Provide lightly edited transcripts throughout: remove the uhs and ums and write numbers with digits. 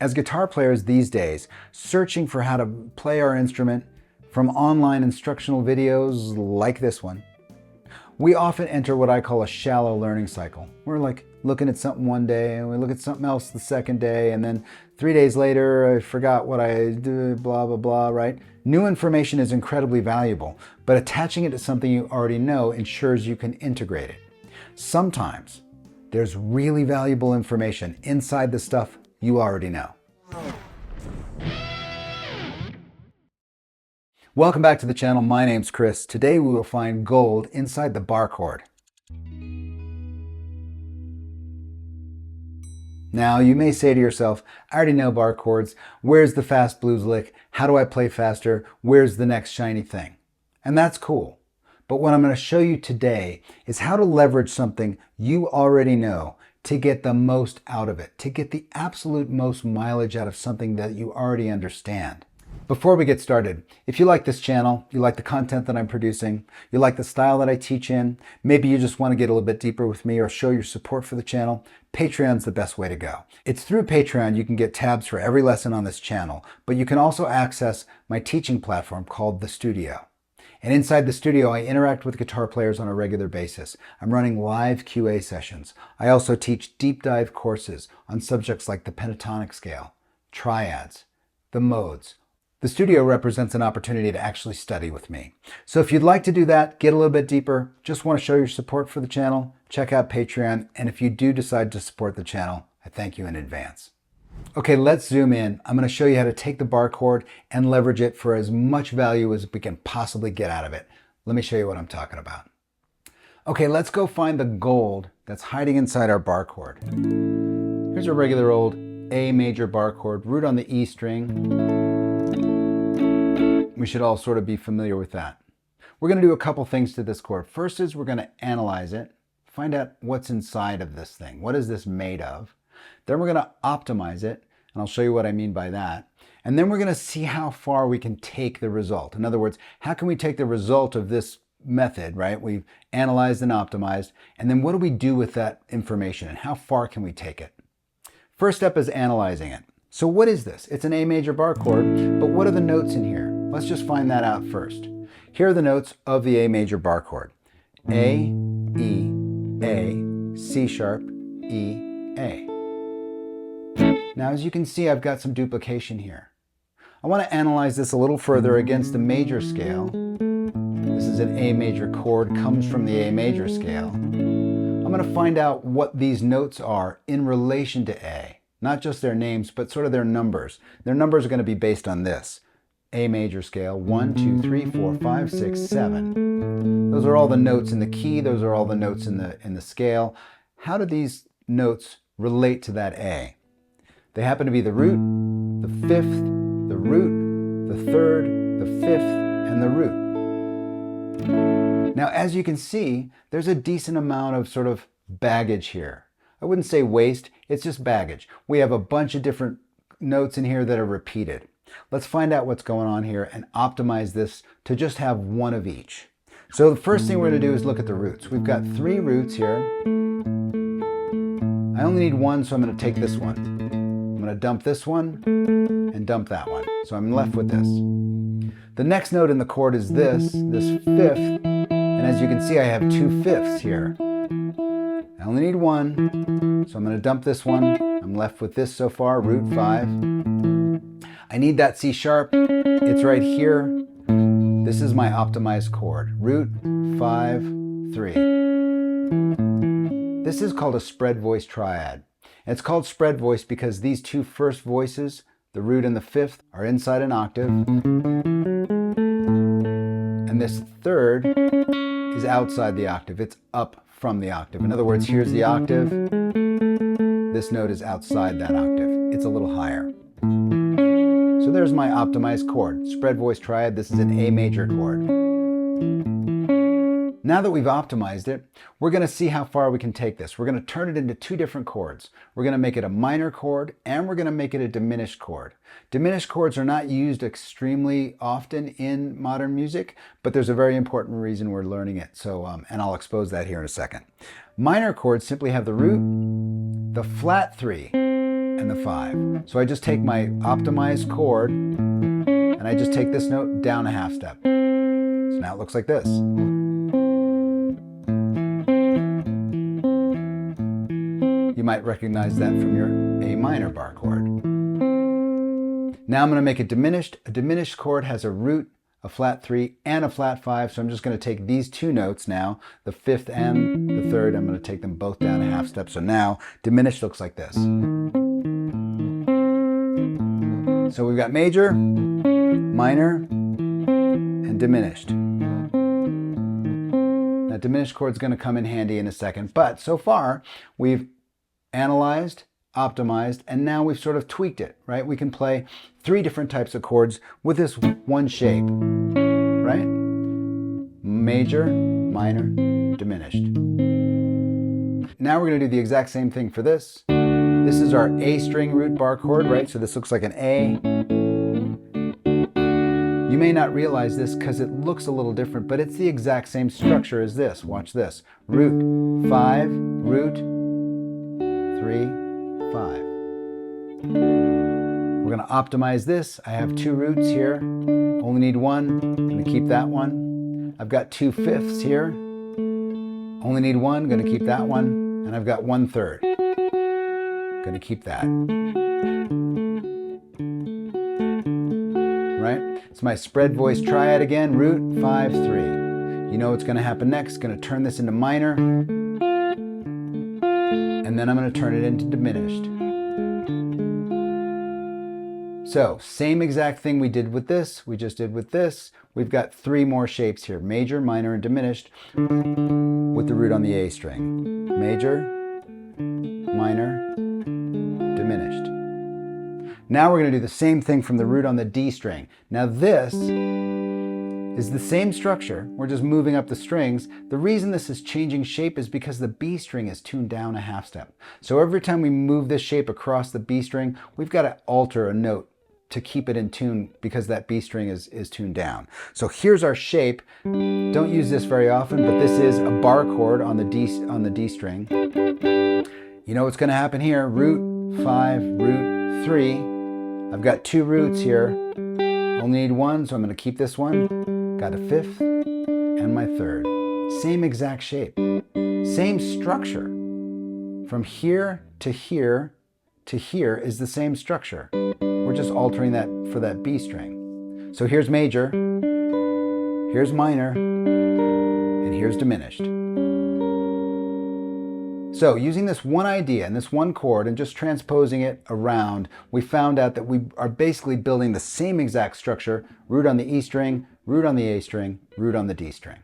As guitar players these days, searching for how to play our instrument from online instructional videos like this one, we often enter what I call a shallow learning cycle. We're like looking at something one day and we look at something else the second day, and then 3 days later I forgot what I did, blah, blah, blah, right? New information is incredibly valuable, but attaching it to something you already know ensures you can integrate it. Sometimes there's really valuable information inside the stuff you already know. Welcome back to the channel. My name's Chris. Today we will find gold inside the bar chord. Now you may say to yourself, I already know bar chords. Where's the fast blues lick? How do I play faster? Where's the next shiny thing? And that's cool. But what I'm going to show you today is how to leverage something you already know to get the most out of it, to get the absolute most mileage out of something that you already understand. Before we get started, if you like this channel, you like the content that I'm producing, you like the style that I teach in, maybe you just want to get a little bit deeper with me or show your support for the channel, Patreon's the best way to go. It's through Patreon you can get tabs for every lesson on this channel, but you can also access my teaching platform called The Studio. And inside the studio, I interact with guitar players on a regular basis. I'm running live QA sessions. I also teach deep dive courses on subjects like the pentatonic scale, triads, the modes. The studio represents an opportunity to actually study with me. So if you'd like to do that, get a little bit deeper, just want to show your support for the channel, check out Patreon. And if you do decide to support the channel, I thank you in advance. Okay, let's zoom in. I'm going to show you how to take the bar chord and leverage it for as much value as we can possibly get out of it. Let me show you what I'm talking about. Okay, let's go find the gold that's hiding inside our bar chord. Here's a regular old A major bar chord, root on the E string. We should all sort of be familiar with that. We're going to do a couple things to this chord. First is we're going to analyze it, find out what's inside of this thing. What is this made of? Then we're going to optimize it, and I'll show you what I mean by that. And then we're going to see how far we can take the result. In other words, how can we take the result of this method, right? We've analyzed and optimized, and then what do we do with that information, and how far can we take it? First step is analyzing it. So what is this? It's an A major bar chord, but what are the notes in here? Let's just find that out first. Here are the notes of the A major bar chord. A, E, A, C sharp, E, A. Now, as you can see, I've got some duplication here. I want to analyze this a little further against the major scale. This is an A major chord, comes from the A major scale. I'm going to find out what these notes are in relation to A. Not just their names, but sort of their numbers. Their numbers are going to be based on this. A major scale, 1, 2, 3, 4, 5, 6, 7. Those are all the notes in the key. Those are all the notes in the scale. How do these notes relate to that A? They happen to be the root, the fifth, the root, the third, the fifth, and the root. Now, as you can see, there's a decent amount of sort of baggage here. I wouldn't say waste, it's just baggage. We have a bunch of different notes in here that are repeated. Let's find out what's going on here and optimize this to just have one of each. So the first thing we're going to do is look at the roots. We've got 3 roots here. I only need one, so I'm going to take this one. I'm going to dump this one and dump that one. So I'm left with this. The next note in the chord is this fifth. And as you can see, I have 2 fifths here. I only need one, so I'm going to dump this one. I'm left with this so far, root 5. I need that C sharp. It's right here. This is my optimized chord, root 5, 3. This is called a spread voice triad. And it's called spread voice because these 2 first voices, the root and the fifth, are inside an octave. And this third is outside the octave. It's up from the octave. In other words, here's the octave. This note is outside that octave. It's a little higher. So there's my optimized chord, spread voice triad. This is an A major chord. Now that we've optimized it, we're going to see how far we can take this. We're going to turn it into 2 different chords. We're going to make it a minor chord, and we're going to make it a diminished chord. Diminished chords are not used extremely often in modern music, but there's a very important reason we're learning it. So, and I'll expose that here in a second. Minor chords simply have the root, the flat 3, and the 5. So I just take my optimized chord and I just take this note down a half step. So now it looks like this. You might recognize that from your A minor bar chord. Now I'm going to make it diminished. A diminished chord has a root, a flat 3, and a flat 5. So I'm just going to take these two notes now, the 5th and the 3rd. I'm going to take them both down a half step. So now diminished looks like this. So we've got major, minor, and diminished. Now diminished chord's going to come in handy in a second, but so far we've analyzed, optimized, and now we've sort of tweaked it, right? We can play 3 different types of chords with this one shape, right? Major, minor, diminished. Now we're going to do the exact same thing for this. This is our A string root bar chord, right? So this looks like an A. You may not realize this because it looks a little different, but it's the exact same structure as this. Watch this. Root, 5, root, 3, 5. We're going to optimize this. I have 2 roots here. Only need 1. I'm going to keep that one. I've got 2 fifths here. Only need 1. Going to keep that one. And I've got 1/3. Going to keep that. Right? It's my spread voice triad again. Root, 5, 3. You know what's going to happen next. Going to turn this into minor. And then I'm going to turn it into diminished. So, same exact thing we did with this, we just did with this. We've got 3 more shapes here, major, minor, and diminished, with the root on the A string. Major, minor, diminished. Now we're going to do the same thing from the root on the D string. Now this is the same structure, we're just moving up the strings. The reason this is changing shape is because the B string is tuned down a half step. So every time we move this shape across the B string, we've got to alter a note to keep it in tune because that B string is tuned down. So here's our shape. Don't use this very often, but this is a bar chord on the D string. You know what's going to happen here? Root, 5, root, 3. I've got 2 roots here. Only need 1, so I'm going to keep this one. Got a 5th and my 3rd. Same exact shape. Same structure. From here to here to here is the same structure. We're just altering that for that B string. So here's major, here's minor, and here's diminished. So using this one idea and this one chord and just transposing it around, we found out that we are basically building the same exact structure, root on the E string, root on the A string, root on the D string.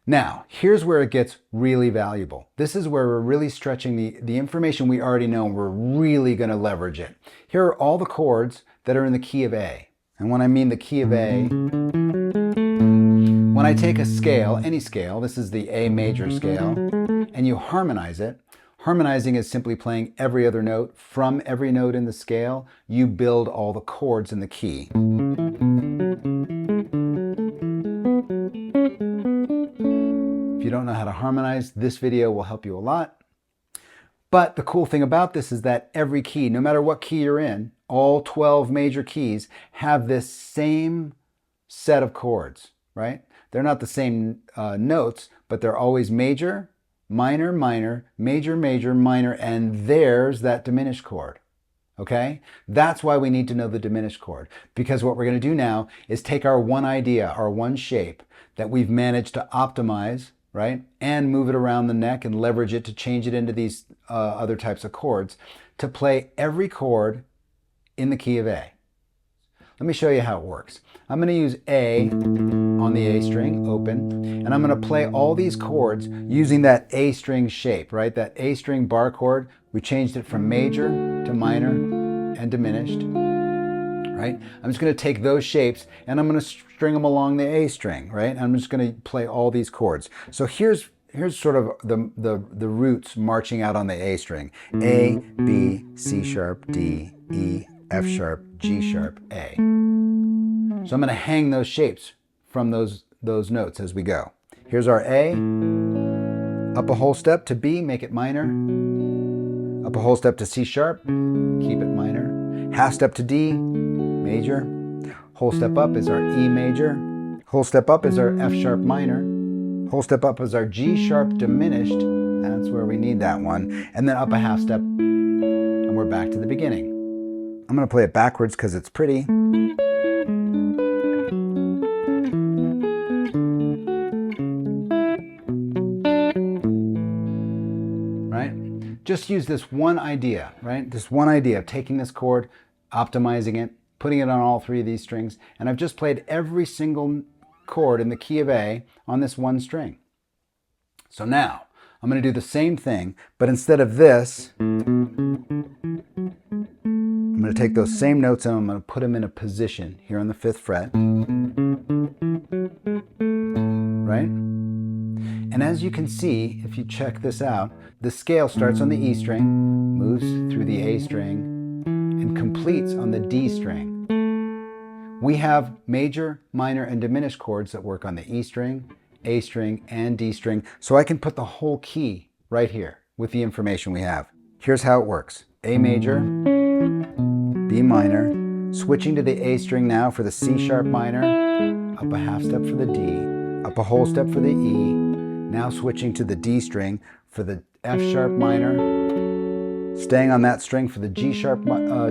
Now, here's where it gets really valuable. This is where we're really stretching the information we already know, and we're really going to leverage it. Here are all the chords that are in the key of A. And when I mean the key of A, when I take a scale, any scale, this is the A major scale, and you harmonize it, harmonizing is simply playing every other note. From every note in the scale, you build all the chords in the key. If you don't know how to harmonize, this video will help you a lot. But the cool thing about this is that every key, no matter what key you're in, all 12 major keys have this same set of chords, right? They're not the same notes, but they're always major, minor, minor, major, major, minor, and there's that diminished chord. Okay? That's why we need to know the diminished chord, because what we're going to do now is take our one idea, our one shape that we've managed to optimize, right? And move it around the neck and leverage it to change it into these other types of chords to play every chord in the key of A. Let me show you how it works. I'm going to use A on the A string, open, and I'm going to play all these chords using that A string shape, right? That A string bar chord, we changed it from major to minor and diminished, right? I'm just going to take those shapes and I'm going to string them along the A string, right? I'm just going to play all these chords. So here's sort of the roots marching out on the A string. A, B, C sharp, D, E, F sharp, G sharp, A. So I'm going to hang those shapes from those notes as we go. Here's our A, up a whole step to B, make it minor, up a whole step to C sharp, keep it minor. Half step to D, major. Whole step up is our E major. Whole step up is our F sharp minor. Whole step up is our G sharp diminished. That's where we need that one. And then up a half step, and we're back to the beginning. I'm going to play it backwards because it's pretty. Right? Just use this one idea, right? This one idea of taking this chord, optimizing it, putting it on all three of these strings, and I've just played every single chord in the key of A on this one string. So now I'm going to do the same thing, but instead of this, I'm going to take those same notes and I'm going to put them in a position here on the 5th fret. Right? And as you can see, if you check this out, the scale starts on the E string, moves through the A string, and completes on the D string. We have major, minor, and diminished chords that work on the E string, A string, and D string, so I can put the whole key right here with the information we have. Here's how it works. A major, B minor, switching to the A string now for the C sharp minor, up a half step for the D, up a whole step for the E, now switching to the D string for the F sharp minor, staying on that string for the G sharp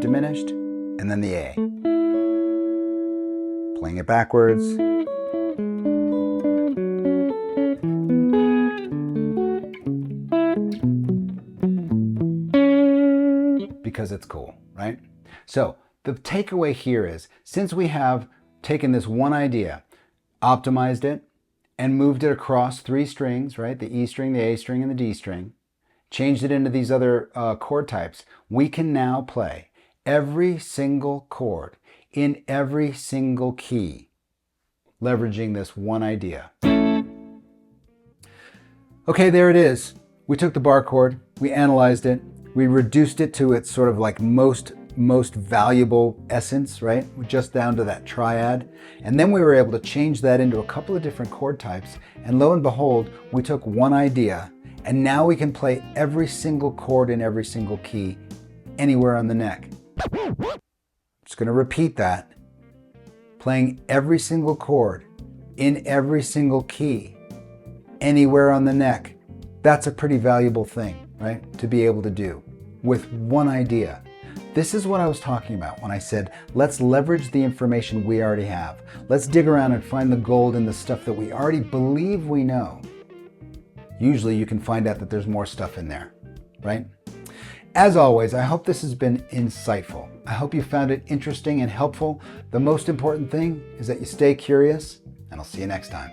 diminished, and then the A. Playing it backwards. Because it's cool, right? So the takeaway here is, since we have taken this one idea, optimized it, and moved it across three strings, right? The E string, the A string, and the D string, changed it into these other chord types, we can now play every single chord in every single key, leveraging this one idea. Okay, there it is. We took the bar chord, we analyzed it, we reduced it to its sort of like most valuable essence, right? Just down to that triad. And then we were able to change that into a couple of different chord types. And lo and behold, we took one idea and now we can play every single chord in every single key anywhere on the neck. I'm just going to repeat that. Playing every single chord in every single key anywhere on the neck. That's a pretty valuable thing, right? To be able to do with one idea. This is what I was talking about when I said, let's leverage the information we already have. Let's dig around and find the gold in the stuff that we already believe we know. Usually you can find out that there's more stuff in there, right? As always, I hope this has been insightful. I hope you found it interesting and helpful. The most important thing is that you stay curious, and I'll see you next time.